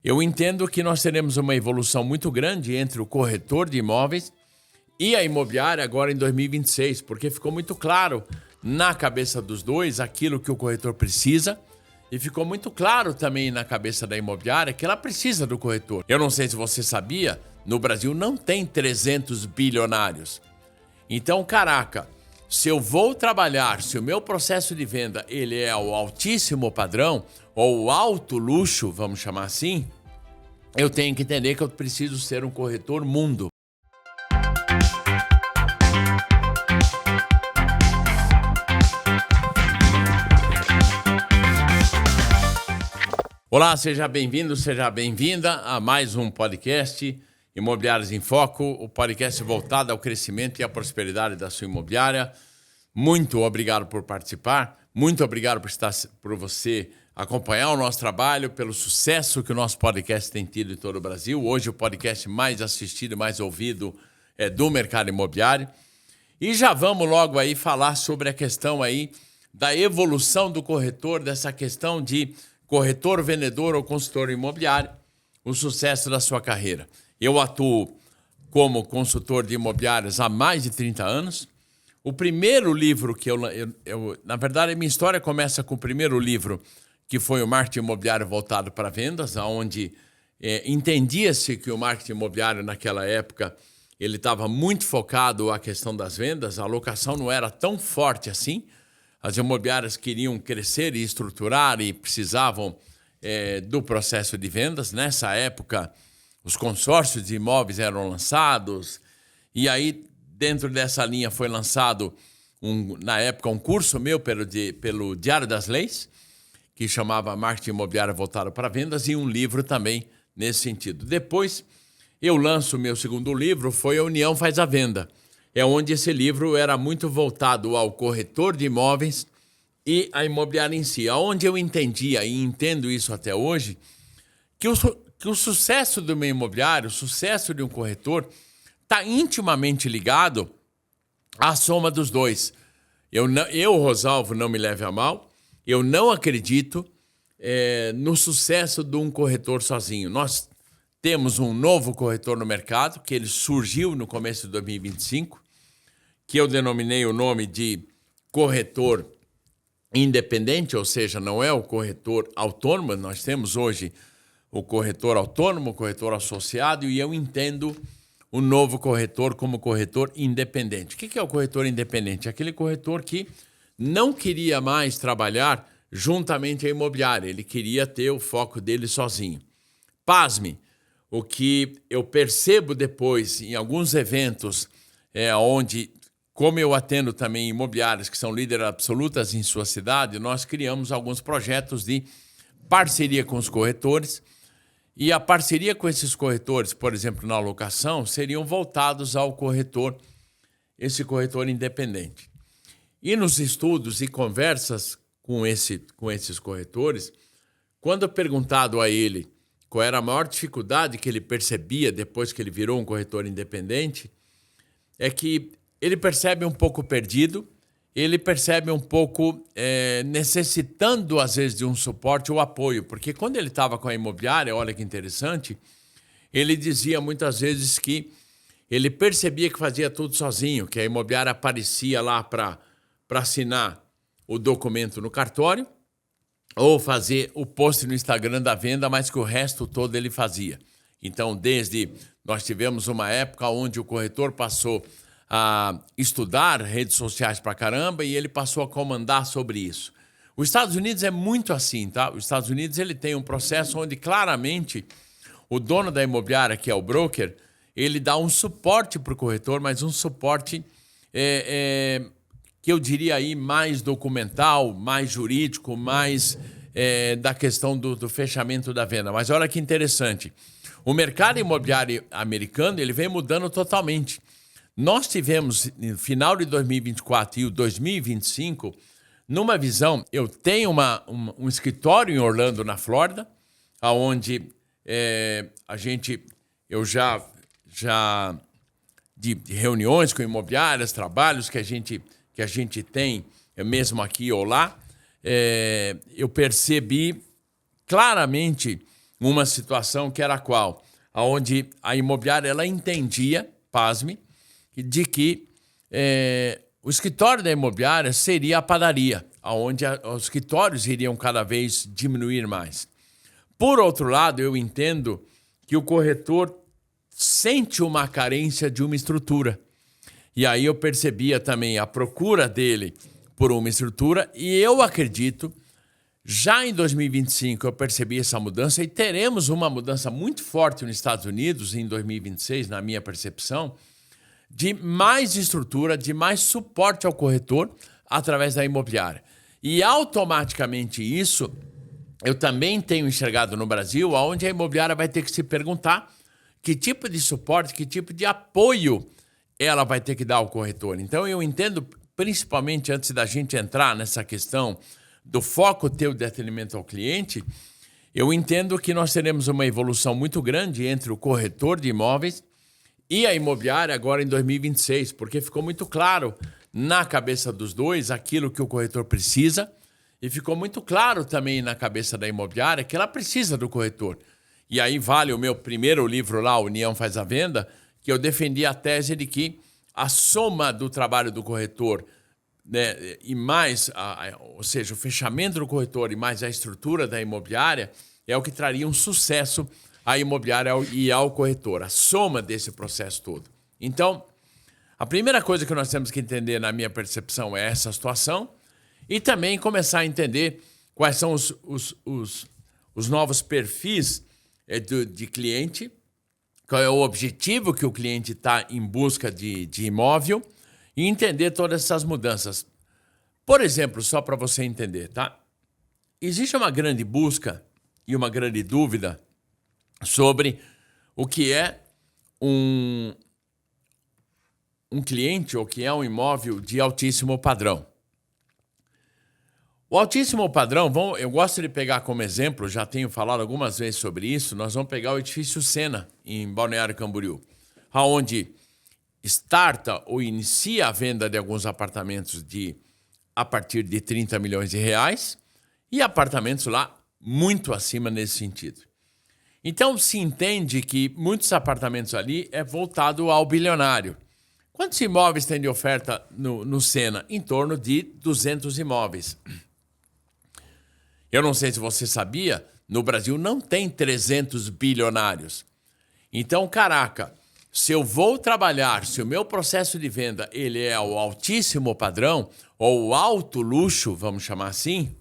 Eu entendo que nós teremos uma evolução muito grande entre o corretor de imóveis e a imobiliária agora em 2026, porque ficou muito claro na cabeça dos dois aquilo que o corretor precisa e ficou muito claro também na cabeça da imobiliária que ela precisa do corretor. Eu não sei se você sabia, no Brasil não tem 300 bilionários. Então, caraca, se eu vou trabalhar, se o meu processo de venda ele é o altíssimo padrão, ou o alto luxo, vamos chamar assim, eu tenho que entender que eu preciso ser um corretor mundo. Olá, seja bem-vindo, seja bem-vinda a mais um podcast Imobiliários em Foco, o podcast voltado ao crescimento e à prosperidade da sua imobiliária. Muito obrigado por participar, muito obrigado por você acompanhar o nosso trabalho, pelo sucesso que o nosso podcast tem tido em todo o Brasil. Hoje o podcast mais assistido e mais ouvido é do mercado imobiliário. E já vamos logo aí falar sobre a questão aí da evolução do corretor, dessa questão de corretor, vendedor ou consultor imobiliário, o sucesso da sua carreira. Eu atuo como consultor de imobiliários há mais de 30 anos. O primeiro livro que na verdade, a minha história começa com o primeiro livro, que foi o Marketing Imobiliário Voltado para Vendas, onde entendia-se que o marketing imobiliário naquela época ele estava muito focado à questão das vendas, a locação não era tão forte assim, as imobiliárias queriam crescer e estruturar e precisavam do processo de vendas. Nessa época, os consórcios de imóveis eram lançados e aí, dentro dessa linha, foi lançado, na época, um curso meu pelo Diário das Leis, que chamava Marketing Imobiliário Voltado para Vendas, e um livro também nesse sentido. Depois, eu lanço o meu segundo livro, foi A União Faz a Venda. É onde esse livro era muito voltado ao corretor de imóveis e à imobiliária em si, onde eu entendia e entendo isso até hoje, que o sucesso do meu imobiliário, o sucesso de um corretor, está intimamente ligado à soma dos dois. Eu, Rosalvo, não me leve a mal, eu não acredito no sucesso de um corretor sozinho. Nós temos um novo corretor no mercado, que ele surgiu no começo de 2025, que eu denominei o nome de corretor independente, ou seja, não é o corretor autônomo. Nós temos hoje o corretor autônomo, o corretor associado, e eu entendo o novo corretor como corretor independente. O que é o corretor independente? Aquele corretor que não queria mais trabalhar juntamente à imobiliária, ele queria ter o foco dele sozinho. Pasme, o que eu percebo depois em alguns eventos onde, como eu atendo também imobiliárias que são líderes absolutas em sua cidade, nós criamos alguns projetos de parceria com os corretores, e a parceria com esses corretores, por exemplo, na locação, seriam voltados ao corretor, esse corretor independente. E nos estudos e conversas com esses corretores, quando perguntado a ele qual era a maior dificuldade que ele percebia depois que ele virou um corretor independente, é que ele percebe um pouco perdido, ele percebe um pouco necessitando, às vezes, de um suporte ou apoio. Porque quando ele estava com a imobiliária, olha que interessante, ele dizia muitas vezes que ele percebia que fazia tudo sozinho, que a imobiliária aparecia lá para assinar o documento no cartório, ou fazer o post no Instagram da venda, mas que o resto todo ele fazia. Então, nós tivemos uma época onde o corretor passou a estudar redes sociais pra caramba e ele passou a comandar sobre isso. Os Estados Unidos é muito assim, tá? Os Estados Unidos ele tem um processo onde claramente o dono da imobiliária, que é o broker, ele dá um suporte para o corretor, mas um suporte que eu diria aí mais documental, mais jurídico, mais da questão do fechamento da venda. Mas olha que interessante, o mercado imobiliário americano ele vem mudando totalmente. Nós tivemos, no final de 2024 e o 2025, numa visão, eu tenho um escritório em Orlando, na Flórida, onde eu já de reuniões com imobiliárias, trabalhos que a gente tem, mesmo aqui ou lá, eu percebi claramente uma situação que era a qual? Onde a imobiliária ela entendia, pasme, de que o escritório da imobiliária seria a padaria, onde os escritórios iriam cada vez diminuir mais. Por outro lado, eu entendo que o corretor sente uma carência de uma estrutura. E aí eu percebia também a procura dele por uma estrutura e eu acredito, já em 2025 eu percebi essa mudança e teremos uma mudança muito forte nos Estados Unidos em 2026, na minha percepção, de mais estrutura, de mais suporte ao corretor através da imobiliária. E automaticamente isso eu também tenho enxergado no Brasil, onde a imobiliária vai ter que se perguntar que tipo de suporte, que tipo de apoio ela vai ter que dar ao corretor. Então eu entendo, principalmente antes da gente entrar nessa questão do foco teu de atendimento ao cliente, eu entendo que nós teremos uma evolução muito grande entre o corretor de imóveis e a imobiliária agora em 2026, porque ficou muito claro na cabeça dos dois aquilo que o corretor precisa e ficou muito claro também na cabeça da imobiliária que ela precisa do corretor. E aí vale o meu primeiro livro lá, União Faz a Venda, que eu defendi a tese de que a soma do trabalho do corretor, né, e mais, ou seja, o fechamento do corretor e mais a estrutura da imobiliária é o que traria um sucesso à imobiliária e ao corretor, a soma desse processo todo. Então, a primeira coisa que nós temos que entender, na minha percepção, é essa situação e também começar a entender quais são os novos perfis de cliente, qual é o objetivo que o cliente está em busca de imóvel e entender todas essas mudanças. Por exemplo, só para você entender, tá? Existe uma grande busca e uma grande dúvida sobre o que é um cliente ou o que é um imóvel de altíssimo padrão. O altíssimo padrão, eu gosto de pegar como exemplo, já tenho falado algumas vezes sobre isso, nós vamos pegar o edifício Sena, em Balneário Camboriú, onde starta ou inicia a venda de alguns apartamentos a partir de 30 milhões de reais e apartamentos lá muito acima nesse sentido. Então se entende que muitos apartamentos ali é voltado ao bilionário. Quantos imóveis tem de oferta no Sena? Em torno de 200 imóveis. Eu não sei se você sabia, no Brasil não tem 300 bilionários. Então, caraca, se eu vou trabalhar, se o meu processo de venda ele é o altíssimo padrão, ou o alto luxo, vamos chamar assim,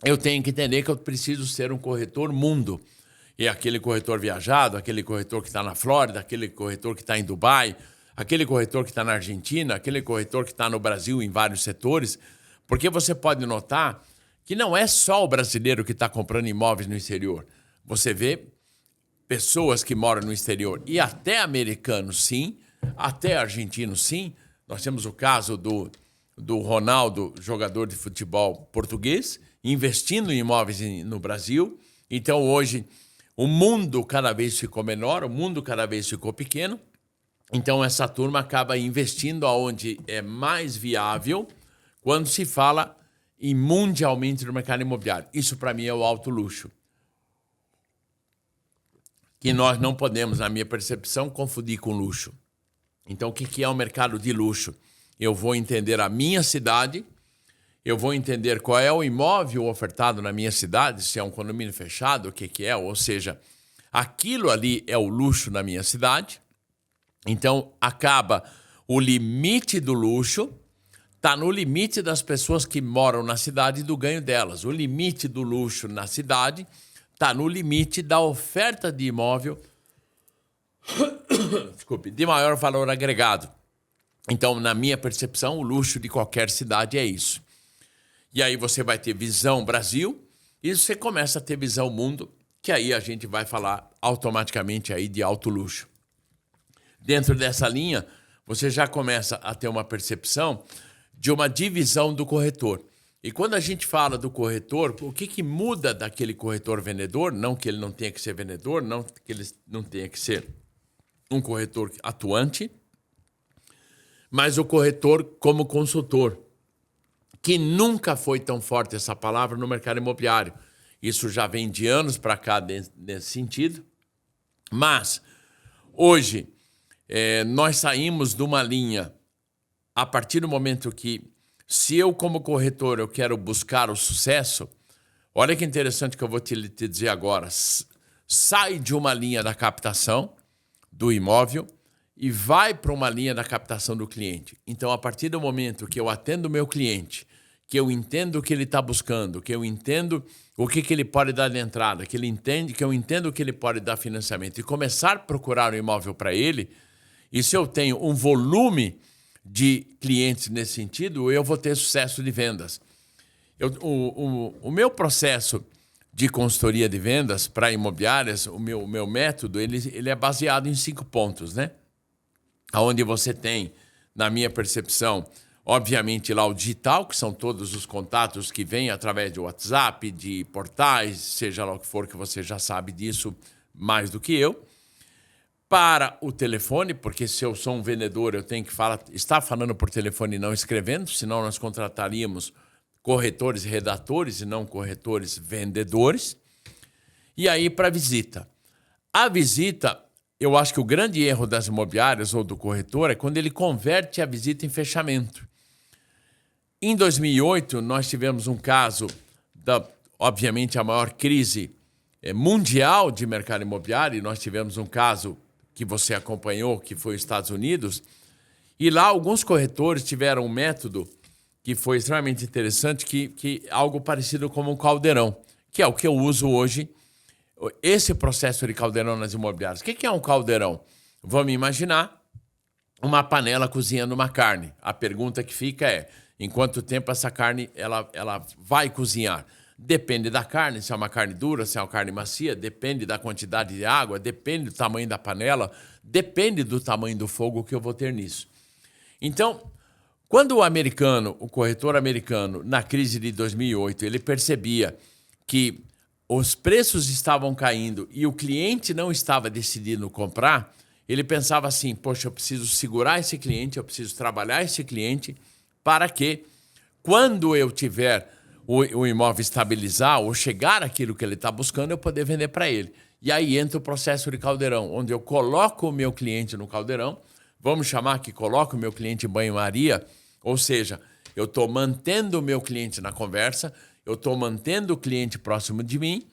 eu tenho que entender que eu preciso ser um corretor mundo. E aquele corretor viajado, aquele corretor que está na Flórida, aquele corretor que está em Dubai, aquele corretor que está na Argentina, aquele corretor que está no Brasil em vários setores, porque você pode notar que não é só o brasileiro que está comprando imóveis no exterior. Você vê pessoas que moram no exterior e até americanos, sim, até argentinos, sim. Nós temos o caso do Ronaldo, jogador de futebol português, investindo em imóveis no Brasil. Então, hoje, o mundo cada vez ficou menor, o mundo cada vez ficou pequeno. Então, essa turma acaba investindo aonde é mais viável quando se fala e mundialmente no mercado imobiliário. Isso, para mim, é o alto luxo. Que nós não podemos, na minha percepção, confundir com luxo. Então, o que é o mercado de luxo? Eu vou entender a minha cidade, eu vou entender qual é o imóvel ofertado na minha cidade, se é um condomínio fechado, o que é, ou seja, aquilo ali é o luxo na minha cidade. Então, acaba o limite do luxo, está no limite das pessoas que moram na cidade e do ganho delas. O limite do luxo na cidade está no limite da oferta de imóvel de maior valor agregado. Então, na minha percepção, o luxo de qualquer cidade é isso. E aí você vai ter visão Brasil e você começa a ter visão mundo, que aí a gente vai falar automaticamente aí de alto luxo. Dentro dessa linha, você já começa a ter uma percepção de uma divisão do corretor. E quando a gente fala do corretor, o que muda daquele corretor vendedor? Não que ele não tenha que ser vendedor, não que ele não tenha que ser um corretor atuante, mas o corretor como consultor, que nunca foi tão forte essa palavra no mercado imobiliário. Isso já vem de anos para cá nesse sentido. Mas, hoje, nós saímos de uma linha, a partir do momento que, se eu, como corretor, eu quero buscar o sucesso, olha que interessante que eu vou te dizer agora. Sai de uma linha da captação do imóvel e vai para uma linha da captação do cliente. Então, a partir do momento que eu atendo o meu cliente, que eu entendo o que ele está buscando, que eu entendo o que ele pode dar de entrada, que eu entendo o que ele pode dar financiamento e começar a procurar um imóvel para ele, e se eu tenho um volume de clientes nesse sentido, eu vou ter sucesso de vendas. O meu processo de consultoria de vendas para imobiliárias, o meu método, ele é baseado em 5 pontos, né? Onde você tem, na minha percepção, obviamente lá o digital, que são todos os contatos que vêm através de WhatsApp, de portais, seja lá o que for, que você já sabe disso mais do que eu. Para o telefone, porque se eu sou um vendedor, eu tenho que estar falando por telefone e não escrevendo, senão nós contrataríamos corretores redatores e não corretores vendedores. E aí para a visita. A visita, eu acho que o grande erro das imobiliárias ou do corretor é quando ele converte a visita em fechamento. Em 2008, nós tivemos um caso obviamente, a maior crise mundial de mercado imobiliário, e nós tivemos um caso que você acompanhou, que foi os Estados Unidos, e lá alguns corretores tiveram um método que foi extremamente interessante, que algo parecido como um caldeirão, que é o que eu uso hoje, esse processo de caldeirão nas imobiliárias. O que é um caldeirão? Vamos imaginar uma panela cozinhando uma carne. A pergunta que fica é, em quanto tempo essa carne ela vai cozinhar? Depende da carne, se é uma carne dura, se é uma carne macia, depende da quantidade de água, depende do tamanho da panela, depende do tamanho do fogo que eu vou ter nisso. Então, quando o corretor americano, na crise de 2008, ele percebia que os preços estavam caindo e o cliente não estava decidindo comprar, ele pensava assim, poxa, eu preciso segurar esse cliente, eu preciso trabalhar esse cliente para que, quando eu tiver o imóvel estabilizar ou chegar àquilo que ele está buscando, eu poder vender para ele. E aí entra o processo de caldeirão, onde eu coloco o meu cliente no caldeirão, vamos chamar que coloco o meu cliente em banho-maria, ou seja, eu estou mantendo o meu cliente na conversa, eu estou mantendo o cliente próximo de mim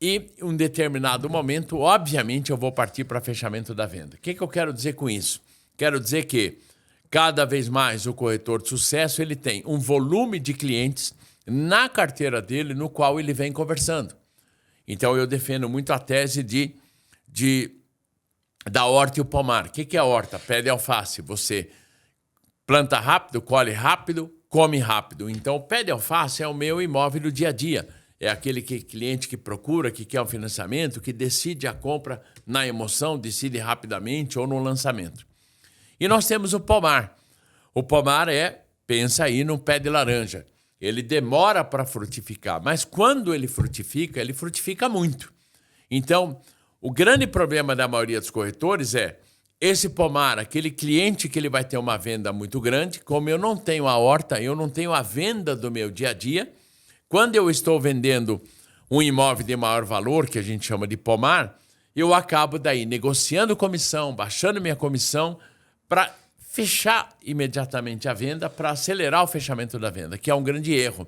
e, em um determinado momento, obviamente, eu vou partir para fechamento da venda. O que eu quero dizer com isso? Quero dizer que, cada vez mais, o corretor de sucesso ele tem um volume de clientes na carteira dele, no qual ele vem conversando. Então, eu defendo muito a tese da horta e o pomar. O que é a horta? Pé de alface. Você planta rápido, colhe rápido, come rápido. Então, o pé de alface é o meu imóvel do dia a dia. É aquele cliente que procura, que quer um financiamento, que decide a compra na emoção, decide rapidamente ou no lançamento. E nós temos o pomar. O pomar pensa aí num pé de laranja. Ele demora para frutificar, mas quando ele frutifica muito. Então, o grande problema da maioria dos corretores é esse pomar, aquele cliente que ele vai ter uma venda muito grande, como eu não tenho a horta, eu não tenho a venda do meu dia a dia, quando eu estou vendendo um imóvel de maior valor, que a gente chama de pomar, eu acabo daí negociando comissão, baixando minha comissão para fechar imediatamente a venda, para acelerar o fechamento da venda, que é um grande erro.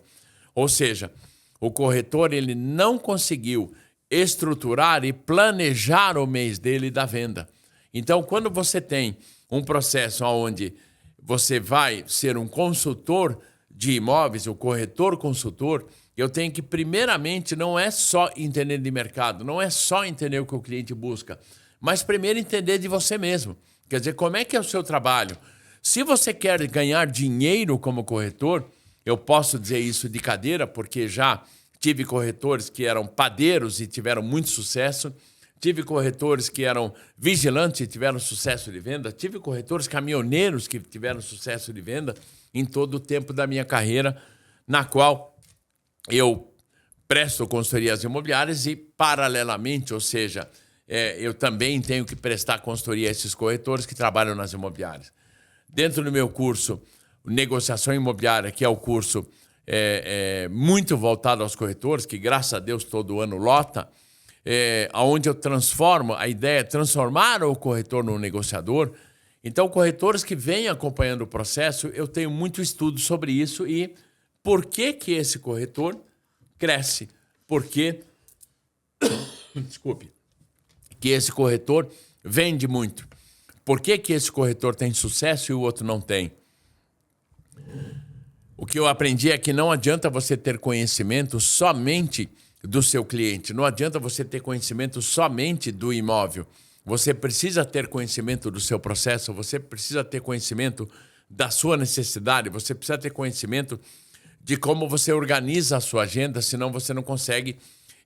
Ou seja, o corretor ele não conseguiu estruturar e planejar o mês dele da venda. Então, quando você tem um processo onde você vai ser um consultor de imóveis, o corretor consultor, eu tenho que, primeiramente, não é só entender de mercado, não é só entender o que o cliente busca, mas primeiro entender de você mesmo. Quer dizer, como é que é o seu trabalho? Se você quer ganhar dinheiro como corretor, eu posso dizer isso de cadeira, porque já tive corretores que eram padeiros e tiveram muito sucesso, tive corretores que eram vigilantes e tiveram sucesso de venda, tive corretores caminhoneiros que tiveram sucesso de venda em todo o tempo da minha carreira, na qual eu presto consultorias imobiliárias e, paralelamente, ou seja, eu também tenho que prestar consultoria a esses corretores que trabalham nas imobiliárias. Dentro do meu curso Negociação Imobiliária, que é o curso muito voltado aos corretores, que graças a Deus todo ano lota, onde eu transformo, a ideia é transformar o corretor num negociador. Então, corretores que vêm acompanhando o processo, eu tenho muito estudo sobre isso e por que esse corretor cresce, por que, desculpe, que esse corretor vende muito, por que esse corretor tem sucesso e o outro não tem. O que eu aprendi é que não adianta você ter conhecimento somente do seu cliente, não adianta você ter conhecimento somente do imóvel. Você precisa ter conhecimento do seu processo, você precisa ter conhecimento da sua necessidade, você precisa ter conhecimento de como você organiza a sua agenda, senão você não consegue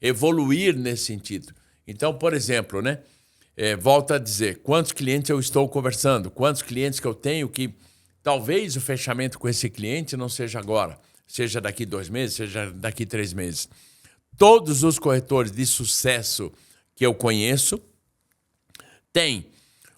evoluir nesse sentido. Então, por exemplo, né, volto a dizer, quantos clientes eu estou conversando, quantos clientes que eu tenho que talvez o fechamento com esse cliente não seja agora, seja daqui 2 meses, seja daqui 3 meses. Todos os corretores de sucesso que eu conheço têm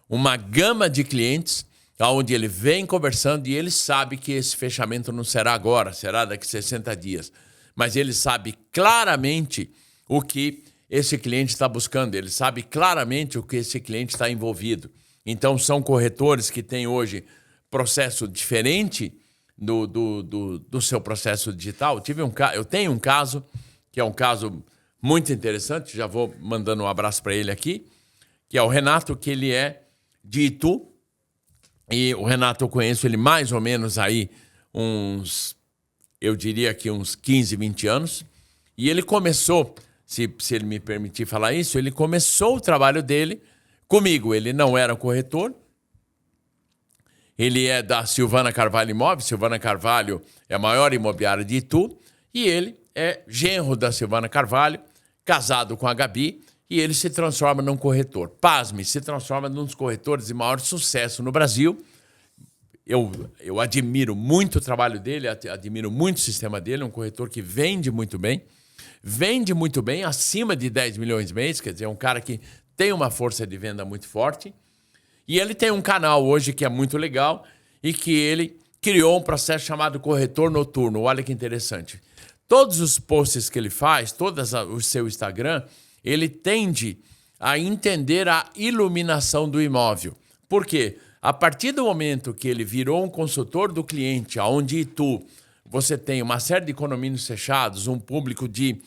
uma gama de clientes onde ele vem conversando e ele sabe que esse fechamento não será agora, será daqui 60 dias. Mas ele sabe claramente o que esse cliente está buscando, ele sabe claramente o que esse cliente está envolvido. Então, são corretores que têm hoje processo diferente do seu processo digital. Eu tenho um caso, que é um caso muito interessante, já vou mandando um abraço para ele aqui, que é o Renato, que ele é de Itu. E o Renato, eu conheço ele mais ou menos aí eu diria que uns 15, 20 anos. E ele começou, se ele me permitir falar isso, ele começou o trabalho dele comigo. Ele não era corretor. Ele é da Silvana Carvalho Imóveis. Silvana Carvalho é a maior imobiliária de Itu. E ele é genro da Silvana Carvalho, casado com a Gabi. E ele se transforma num corretor. Pasme, se transforma num dos corretores de maior sucesso no Brasil. Eu admiro muito o trabalho dele, admiro muito o sistema dele. É um corretor que vende muito bem acima de 10 milhões mês. Quer dizer, é um cara que tem uma força de venda muito forte. E ele tem um canal hoje que é muito legal e que ele criou um processo chamado Corretor Noturno. Olha que interessante. Todos os posts que ele faz, todo o seu Instagram, ele tende a entender a iluminação do imóvel. Por quê? A partir do momento que ele virou um consultor do cliente, onde você tem uma série de condomínios fechados, um público de,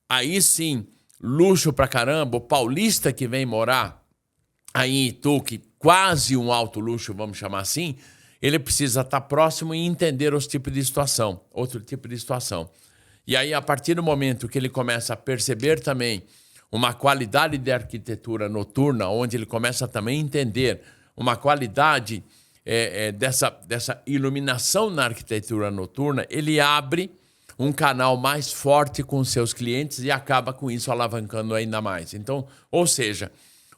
aí sim, luxo pra caramba, o paulista que vem morar aí em Itu, que quase um alto luxo, vamos chamar assim, ele precisa estar próximo e entender outro tipo de situação. E aí, a partir do momento que ele começa a perceber também uma qualidade de arquitetura noturna, onde ele começa também a entender uma qualidade dessa iluminação na arquitetura noturna, ele abre um canal mais forte com seus clientes e acaba com isso alavancando ainda mais. Então, ou seja,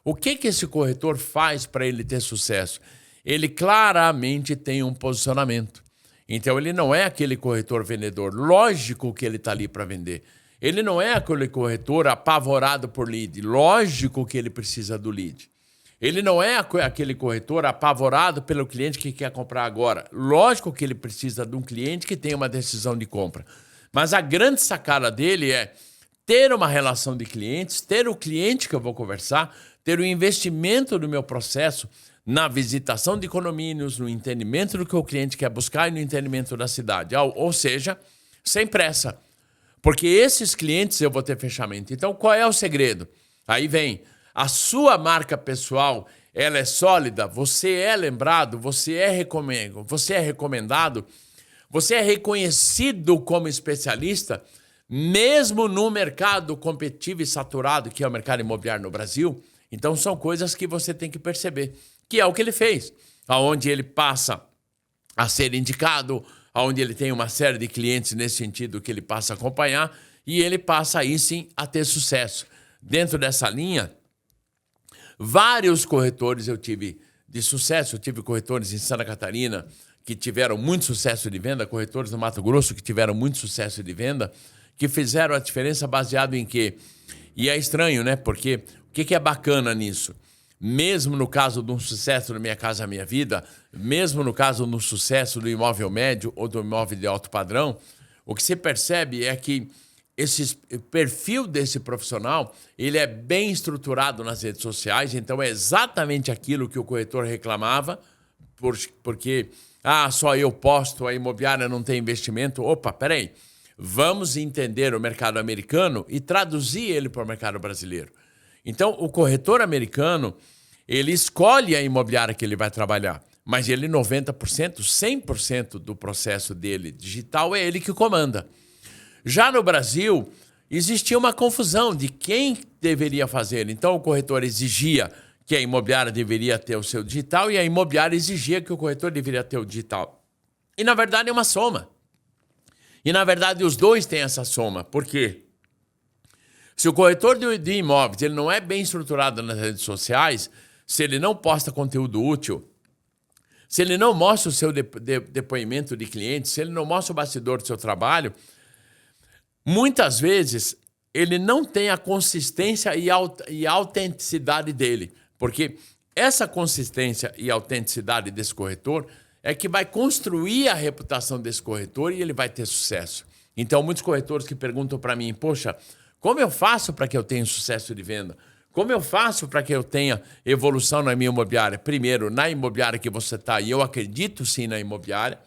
o que esse corretor faz para ele ter sucesso? Ele claramente tem um posicionamento. Então, ele não é aquele corretor vendedor. Lógico que ele está ali para vender. Ele não é aquele corretor apavorado por lead. Lógico que ele precisa do lead. Ele não é aquele corretor apavorado pelo cliente que quer comprar agora. Lógico que ele precisa de um cliente que tenha uma decisão de compra. Mas a grande sacada dele é ter uma relação de clientes, ter o cliente que eu vou conversar, ter o investimento do meu processo na visitação de condomínios, no entendimento do que o cliente quer buscar e no entendimento da cidade. Ou seja, sem pressa. Porque esses clientes eu vou ter fechamento. Então, qual é o segredo? Aí vem, a sua marca pessoal, ela é sólida, você é lembrado, você é recomendado, você é reconhecido como especialista, mesmo no mercado competitivo e saturado que é o mercado imobiliário no Brasil. Então, são coisas que você tem que perceber, que é o que ele fez, aonde ele passa a ser indicado, onde ele tem uma série de clientes nesse sentido que ele passa a acompanhar e ele passa aí sim a ter sucesso. Dentro dessa linha, vários corretores eu tive de sucesso. Eu tive corretores em Santa Catarina que tiveram muito sucesso de venda, corretores no Mato Grosso que tiveram muito sucesso de venda, que fizeram a diferença baseado em quê? E é estranho, né? Porque o que é bacana nisso? Mesmo no caso de um sucesso do Minha Casa Minha Vida, mesmo no caso do sucesso do imóvel médio ou do imóvel de alto padrão, o que se percebe é que o perfil desse profissional, ele é bem estruturado nas redes sociais, então é exatamente aquilo que o corretor reclamava, porque só eu posto, a imobiliária não tem investimento. Opa, peraí, vamos entender o mercado americano e traduzir ele para o mercado brasileiro. Então, o corretor americano, ele escolhe a imobiliária que ele vai trabalhar, mas ele 90%, 100% do processo dele digital é ele que comanda. Já no Brasil, existia uma confusão de quem deveria fazer. Então, o corretor exigia que a imobiliária deveria ter o seu digital e a imobiliária exigia que o corretor deveria ter o digital. E, na verdade, é uma soma. E, na verdade, os dois têm essa soma. Por quê? Se o corretor de imóveis ele não é bem estruturado nas redes sociais, se ele não posta conteúdo útil, se ele não mostra o seu depoimento de clientes, se ele não mostra o bastidor do seu trabalho, muitas vezes ele não tem a consistência e a autenticidade dele. Porque essa consistência e autenticidade desse corretor é que vai construir a reputação desse corretor e ele vai ter sucesso. Então, muitos corretores que perguntam para mim, poxa, como eu faço para que eu tenha sucesso de venda? Como eu faço para que eu tenha evolução na minha imobiliária? Primeiro, na imobiliária que você está, e eu acredito sim na imobiliária.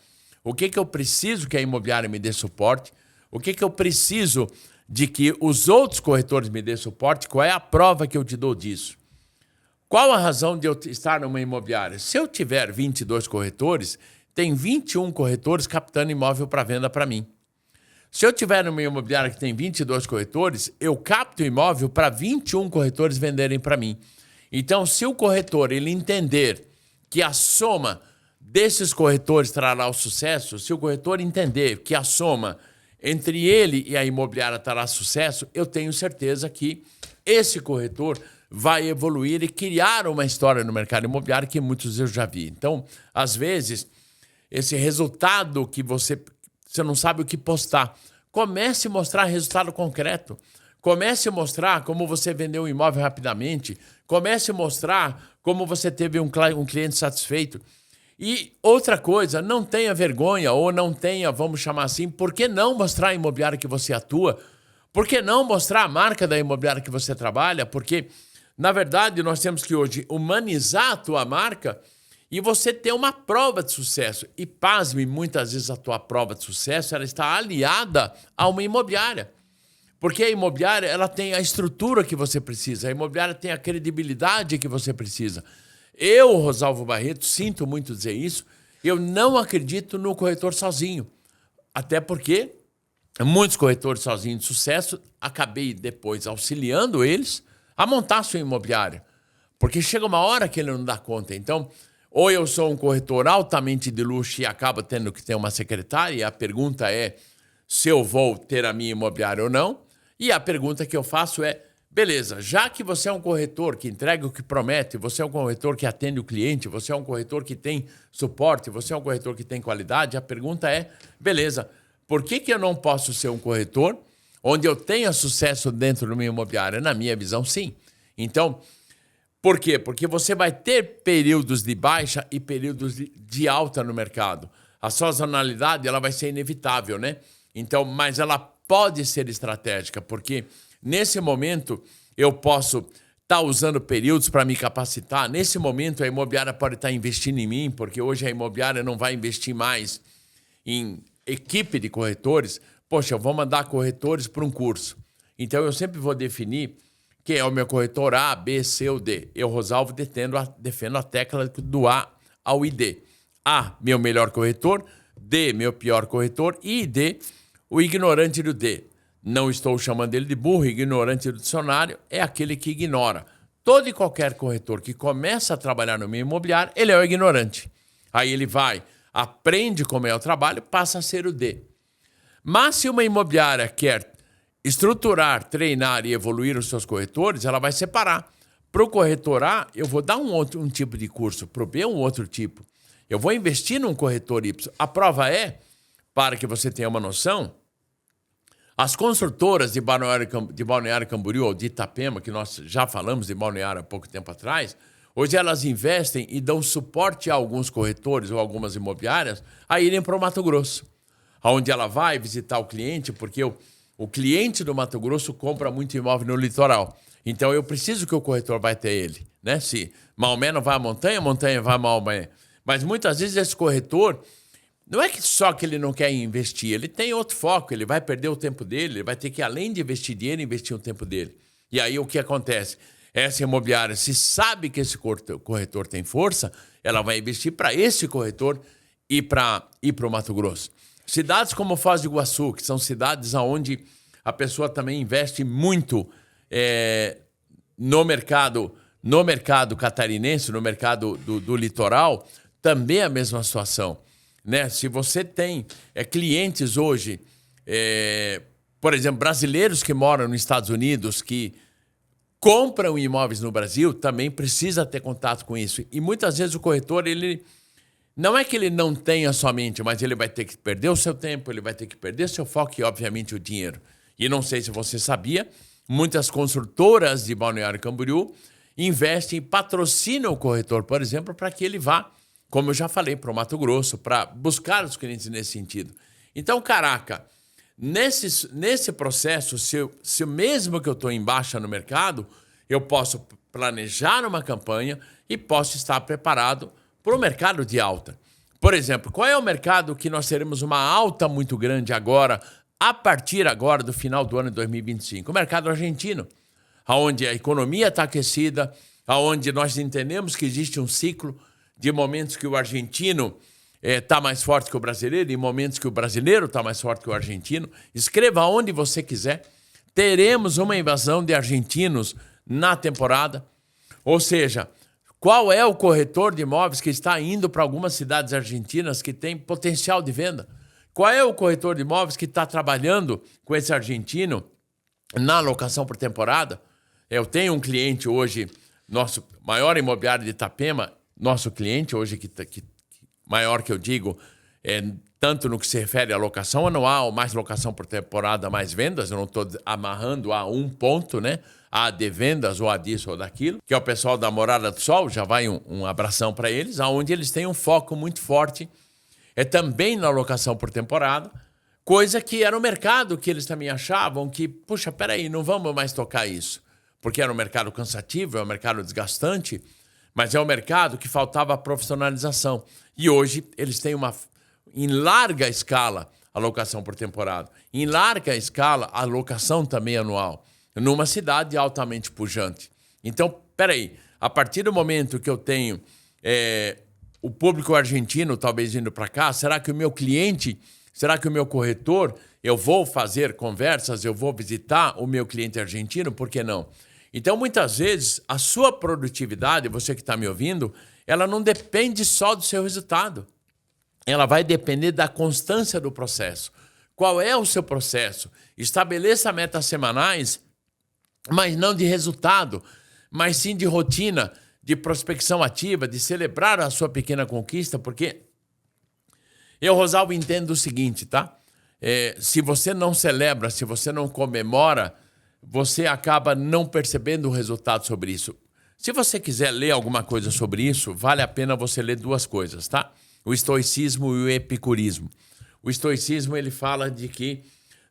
O que eu preciso que a imobiliária me dê suporte? O que eu preciso de que os outros corretores me dêem suporte? Qual é a prova que eu te dou disso? Qual a razão de eu estar numa imobiliária? Se eu tiver 22 corretores, tem 21 corretores captando imóvel para venda para mim. Se eu tiver numa imobiliária que tem 22 corretores, eu capto imóvel para 21 corretores venderem para mim. Então, se o corretor ele entender que a soma desses corretores trará o sucesso, se o corretor entender que a soma entre ele e a imobiliária trará sucesso, eu tenho certeza que esse corretor vai evoluir e criar uma história no mercado imobiliário que muitos eu já vi. Então, às vezes, esse resultado que você não sabe o que postar, comece a mostrar resultado concreto. Comece a mostrar como você vendeu um imóvel rapidamente. Comece a mostrar como você teve um cliente satisfeito. E outra coisa, não tenha vergonha ou não tenha, vamos chamar assim, por que não mostrar a imobiliária que você atua? Por que não mostrar a marca da imobiliária que você trabalha? Porque, na verdade, nós temos que hoje humanizar a tua marca e você ter uma prova de sucesso. E, pasme, muitas vezes a tua prova de sucesso ela está aliada a uma imobiliária. Porque a imobiliária ela tem a estrutura que você precisa, a imobiliária tem a credibilidade que você precisa. Eu, Rosalvo Barreto, sinto muito dizer isso, eu não acredito no corretor sozinho. Até porque muitos corretores sozinhos de sucesso, acabei depois auxiliando eles a montar a sua imobiliária. Porque chega uma hora que ele não dá conta. Então, ou eu sou um corretor altamente de luxo e acabo tendo que ter uma secretária, e a pergunta é se eu vou ter a minha imobiliária ou não. E a pergunta que eu faço é, beleza, já que você é um corretor que entrega o que promete, você é um corretor que atende o cliente, você é um corretor que tem suporte, você é um corretor que tem qualidade, a pergunta é, beleza, por que eu não posso ser um corretor onde eu tenha sucesso dentro da minha imobiliária? Na minha visão, sim. Então, por quê? Porque você vai ter períodos de baixa e períodos de alta no mercado. A sazonalidade ela vai ser inevitável, né? Então, mas ela pode ser estratégica, porque nesse momento eu posso estar usando períodos para me capacitar. Nesse momento a imobiliária pode estar investindo em mim, porque hoje a imobiliária não vai investir mais em equipe de corretores. Poxa, eu vou mandar corretores para um curso. Então eu sempre vou definir quem é o meu corretor A, B, C ou D. Eu, Rosalvo, defendo a tecla do A ao ID. A, meu melhor corretor. D, meu pior corretor. E D, o ignorante do D. Não estou chamando ele de burro, ignorante do dicionário é aquele que ignora. Todo e qualquer corretor que começa a trabalhar no meio imobiliário, ele é o ignorante. Aí ele vai, aprende como é o trabalho, passa a ser o D. Mas se uma imobiliária quer estruturar, treinar e evoluir os seus corretores, ela vai separar. Para o corretor A, eu vou dar um tipo de curso, para o B, um outro tipo. Eu vou investir num corretor Y. A prova é, para que você tenha uma noção, as construtoras de Balneário Camboriú ou de Itapema, que nós já falamos de Balneário há pouco tempo atrás, hoje elas investem e dão suporte a alguns corretores ou algumas imobiliárias a irem para o Mato Grosso. onde ela vai visitar o cliente, porque o cliente do Mato Grosso compra muito imóvel no litoral. Então, eu preciso que o corretor vai ter ele, né? Se Maomé não vai à montanha, a montanha vai a Maomé. Mas muitas vezes esse corretor, não é que só que ele não quer investir, ele tem outro foco, ele vai perder o tempo dele, ele vai ter que, além de investir dinheiro, investir o tempo dele. E aí o que acontece? Essa imobiliária, se sabe que esse corretor tem força, ela vai investir para esse corretor ir para o Mato Grosso. Cidades como Foz do Iguaçu, que são cidades onde a pessoa também investe muito no mercado catarinense, no mercado do litoral, também é a mesma situação, né? Se você tem clientes hoje, por exemplo, brasileiros que moram nos Estados Unidos, que compram imóveis no Brasil, também precisa ter contato com isso. E muitas vezes o corretor, ele não é que ele não tenha somente, mas ele vai ter que perder o seu tempo, ele vai ter que perder seu foco e, obviamente, o dinheiro. E não sei se você sabia, muitas construtoras de Balneário Camboriú investem e patrocinam o corretor, por exemplo, para que ele vá, como eu já falei, para o Mato Grosso, para buscar os clientes nesse sentido. Então, caraca, nesse processo, se mesmo que eu estou em baixa no mercado, eu posso planejar uma campanha e posso estar preparado para o mercado de alta. Por exemplo, qual é o mercado que nós teremos uma alta muito grande agora, a partir agora do final do ano de 2025? O mercado argentino, onde a economia está aquecida, onde nós entendemos que existe um ciclo de momentos que o argentino está mais forte que o brasileiro e momentos que o brasileiro está mais forte que o argentino. Escreva onde você quiser. Teremos uma invasão de argentinos na temporada. Ou seja, qual é o corretor de imóveis que está indo para algumas cidades argentinas que tem potencial de venda? Qual é o corretor de imóveis que está trabalhando com esse argentino na locação por temporada? Eu tenho um cliente hoje, nosso maior imobiliário de Itapema, nosso cliente hoje, que maior que eu digo, tanto no que se refere à locação anual, mais locação por temporada, mais vendas, eu não estou amarrando a um ponto, né? A de vendas ou a disso ou daquilo, que é o pessoal da Morada do Sol, já vai um abração para eles, onde eles têm um foco muito forte, também na locação por temporada, coisa que era o mercado que eles também achavam que, puxa, peraí, não vamos mais tocar isso, porque era um mercado cansativo, é um mercado desgastante, mas é um mercado que faltava profissionalização. E hoje eles têm em larga escala, a locação por temporada. Em larga escala, a locação também anual, numa cidade altamente pujante. Então, peraí, a partir do momento que eu tenho o público argentino talvez indo para cá, será que o meu cliente, será que o meu corretor, eu vou fazer conversas, eu vou visitar o meu cliente argentino? Por que não? Então, muitas vezes, a sua produtividade, você que está me ouvindo, ela não depende só do seu resultado. Ela vai depender da constância do processo. Qual é o seu processo? Estabeleça metas semanais, mas não de resultado, mas sim de rotina, de prospecção ativa, de celebrar a sua pequena conquista, porque eu, Rosalvo, entendo o seguinte, tá? Se você não celebra, se você não comemora, você acaba não percebendo o resultado sobre isso. Se você quiser ler alguma coisa sobre isso, vale a pena você ler duas coisas, tá? O estoicismo e o epicurismo. O estoicismo, ele fala de que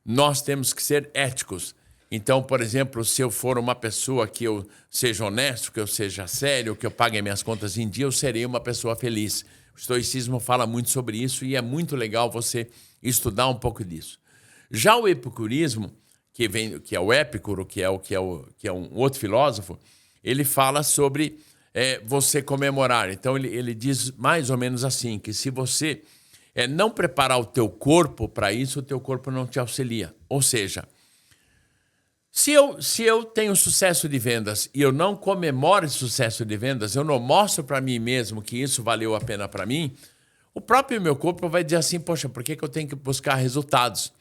nós temos que ser éticos. Então, por exemplo, se eu for uma pessoa que eu seja honesto, que eu seja sério, que eu pague minhas contas em dia, eu serei uma pessoa feliz. O estoicismo fala muito sobre isso e é muito legal você estudar um pouco disso. Já o epicurismo, que é o Épicuro, que é um outro filósofo, ele fala sobre você comemorar. Então, ele diz mais ou menos assim, que se você não preparar o teu corpo para isso, o teu corpo não te auxilia. Ou seja, se eu tenho sucesso de vendas e eu não comemoro esse sucesso de vendas, eu não mostro para mim mesmo que isso valeu a pena para mim, o próprio meu corpo vai dizer assim, poxa, por que eu tenho que buscar resultados?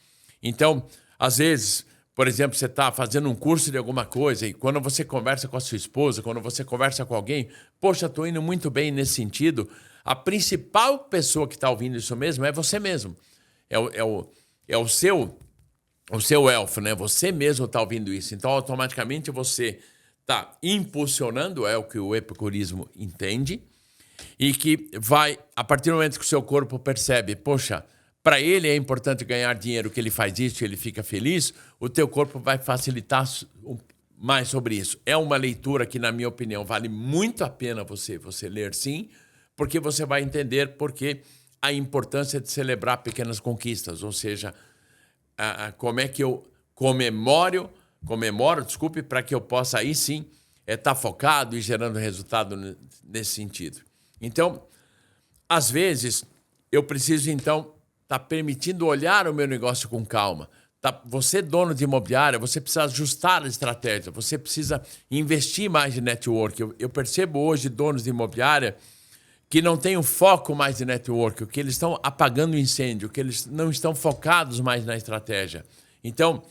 Então, às vezes, por exemplo, você está fazendo um curso de alguma coisa e quando você conversa com a sua esposa, quando você conversa com alguém, poxa, estou indo muito bem nesse sentido, a principal pessoa que está ouvindo isso mesmo é você mesmo. É o seu elfo, né? Você mesmo está ouvindo isso. Então, automaticamente, você está impulsionando, é o que o epicurismo entende, e que vai, a partir do momento que o seu corpo percebe, poxa, para ele é importante ganhar dinheiro, que ele faz isso, ele fica feliz, o teu corpo vai facilitar mais sobre isso. É uma leitura que, na minha opinião, vale muito a pena você ler, sim, porque você vai entender porque a importância de celebrar pequenas conquistas, ou seja, como é que eu comemoro, para que eu possa aí sim estar focado e gerando resultado nesse sentido. Então, às vezes, eu preciso, então, estar permitindo olhar o meu negócio com calma. Você, dono de imobiliária, você precisa ajustar a estratégia, você precisa investir mais em network. Eu percebo hoje donos de imobiliária que não têm um foco mais de network, que eles estão apagando o incêndio, que eles não estão focados mais na estratégia. Então,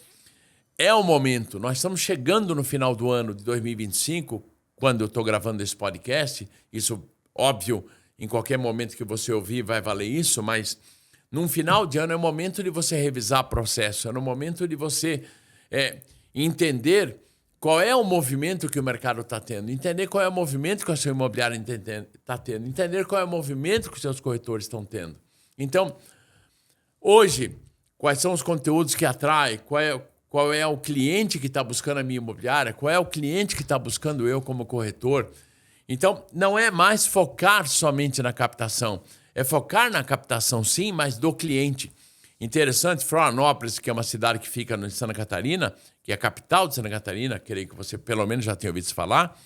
é o momento. Nós estamos chegando no final do ano de 2025, quando eu estou gravando esse podcast. Isso, óbvio, em qualquer momento que você ouvir vai valer isso, mas num final de ano é o momento de você revisar o processo, é no momento de você entender qual é o movimento que o mercado está tendo, entender qual é o movimento que a sua imobiliária está tendo, entender qual é o movimento que os seus corretores estão tendo. Então, hoje, quais são os conteúdos que atraem, qual é o cliente que está buscando a minha imobiliária, qual é o cliente que está buscando eu como corretor. Então, não é mais focar somente na captação, é focar na captação sim, mas do cliente. Interessante, Florianópolis, que é uma cidade que fica em Santa Catarina, que é a capital de Santa Catarina, creio que você pelo menos já tenha ouvido falar.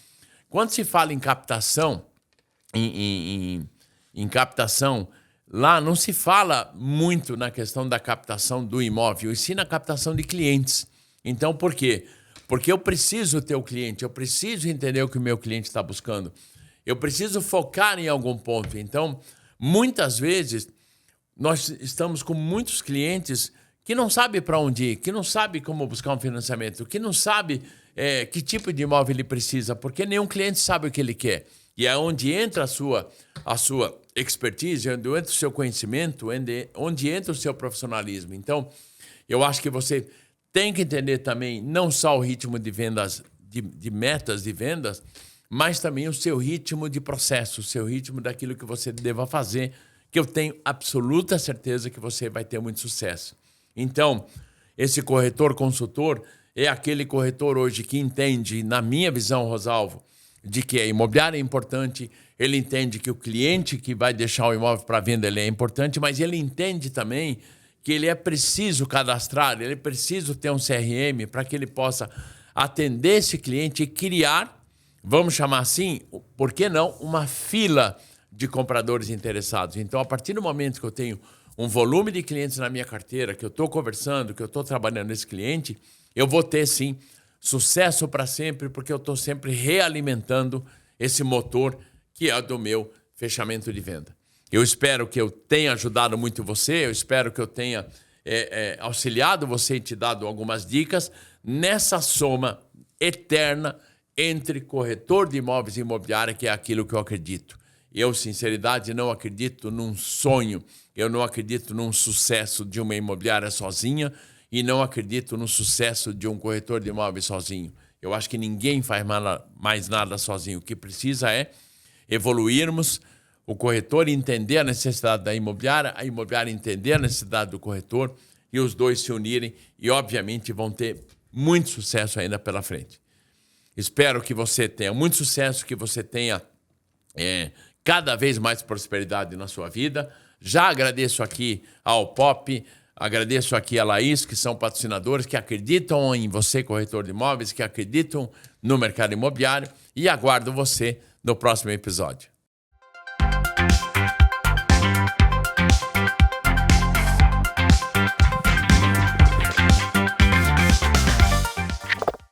Quando se fala em captação, em captação, lá não se fala muito na questão da captação do imóvel, e sim na captação de clientes. Então, por quê? Porque eu preciso ter o cliente, eu preciso entender o que o meu cliente está buscando. Eu preciso focar em algum ponto. Então, muitas vezes, nós estamos com muitos clientes que não sabem para onde ir, que não sabem como buscar um financiamento, que não sabem que tipo de imóvel ele precisa, porque nenhum cliente sabe o que ele quer. E é onde entra a sua expertise, onde entra o seu conhecimento, onde entra o seu profissionalismo. Então, eu acho que você tem que entender também não só o ritmo de vendas, de metas de vendas, mas também o seu ritmo de processo, o seu ritmo daquilo que você deva fazer, que eu tenho absoluta certeza que você vai ter muito sucesso. Então, esse corretor consultor é aquele corretor hoje que entende, na minha visão, Rosalvo, de que a imobiliária é importante, ele entende que o cliente que vai deixar o imóvel para venda ele é importante, mas ele entende também que ele é preciso cadastrar, ele é preciso ter um CRM para que ele possa atender esse cliente e criar, vamos chamar assim, por que não, uma fila de compradores interessados. Então, a partir do momento que eu tenho um volume de clientes na minha carteira, que eu estou conversando, que eu estou trabalhando nesse cliente, eu vou ter, sim, sucesso para sempre, porque eu estou sempre realimentando esse motor que é do meu fechamento de venda. Eu espero que eu tenha ajudado muito você, eu espero que eu tenha auxiliado você e te dado algumas dicas nessa soma eterna entre corretor de imóveis e imobiliária, que é aquilo que eu acredito. Eu, sinceridade, não acredito num sonho, eu não acredito num sucesso de uma imobiliária sozinha e não acredito no sucesso de um corretor de imóveis sozinho. Eu acho que ninguém faz mais nada sozinho. O que precisa é evoluirmos, o corretor entender a necessidade da imobiliária, a imobiliária entender a necessidade do corretor e os dois se unirem e, obviamente, vão ter muito sucesso ainda pela frente. Espero que você tenha muito sucesso, que você tenha cada vez mais prosperidade na sua vida. Já agradeço aqui ao Pop, agradeço aqui a Laís, que são patrocinadores, que acreditam em você, corretor de imóveis, que acreditam no mercado imobiliário, e aguardo você no próximo episódio.